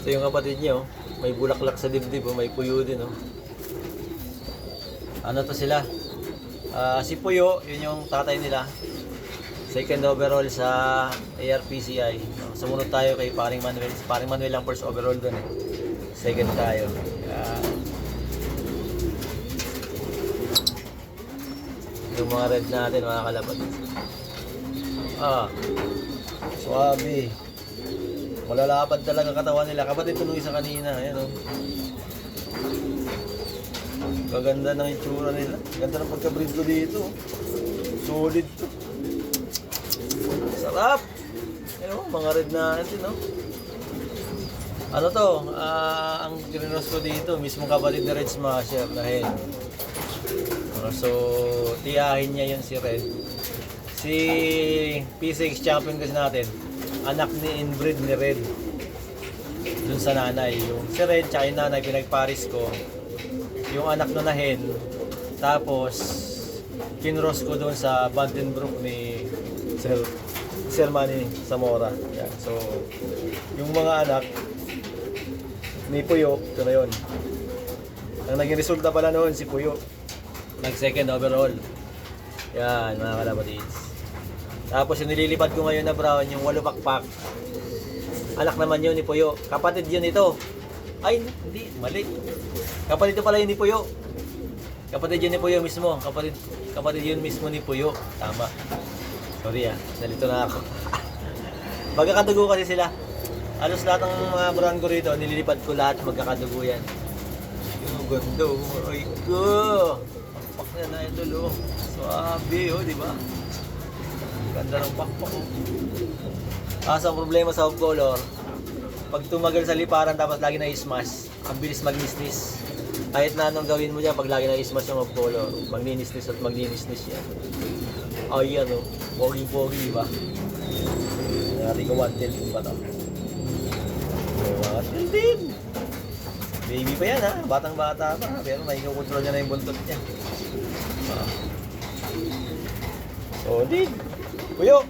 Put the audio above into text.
Ito yung kapatid niya, oh. May bulaklak sa dibdib, oh. May puyo din, oh. Ano to sila? Si Puyo, yun yung tatay nila. Second overall sa ARPCI. Sumunod tayo kay Paring Manuel. Si Paring Manuel lang first overall dun, eh. Second tayo. Yung mga red natin, mga kalabat. Suwabe. Malalapad talaga katawan nila. Kapatid ko nung isa kanina. Ayan, oh. Kaganda ng itsura nila. Ganda ng pagka-breed ko dito. Solid to. Sarap. Ayan, oh, mga red natin, no? Ano to? Ang grinos ko dito, mismo kapatid ni Red Smasher na hen. So, tiyahin niya yun si Red. Si P6 champion kasi natin, anak ni inbreed ni Red. Dun sa nanay. Yung si Red, tsaka yung nanay, pinagparis ko. Yung anak na hen. Tapos, kinross ko doon sa Vandenbroek ni Sir Manny Zamora. Yan. So, yung mga anak ni Puyo, ito na yun. Ang naging resulta pala noon, si Puyo. Nag-second overall. Yan, mga kalabatids. Tapos yung nililipad ko ngayon na brown, yung walo pakpak. Anak naman yun ni Puyo. Kapatid yun ito. Ay, hindi, mali. Kapatid pala yun ni Puyo. Kapatid yun ni Puyo mismo. Kapatid yun mismo ni Puyo. Tama. Sorry nalito na ako. Magkakadugo kasi sila. Halos lahat ng mga brown ko rito, nililipad ko lahat, magkakadugo yan. Yung ganda, oh. Ay ko. Pakpak na ito, lo. Swabe, oh, di ba? Ganda ng pakpak, oh. Ang problema sa off color, pag tumagal sa liparan tapos lagi na i-smash, ang bilis magnisnis. Kahit na anong gawin mo dyan, pag lagi na i-smash yung off color, magninisnis at magninisnis yan. Ay, ano, pogi-pogi, di ba? Natin ko 110 ba ito? 110! Baby pa yan, ha? Batang-bata pa, pero naikukontrol niya na yung buntot niya. Solid! Puyo!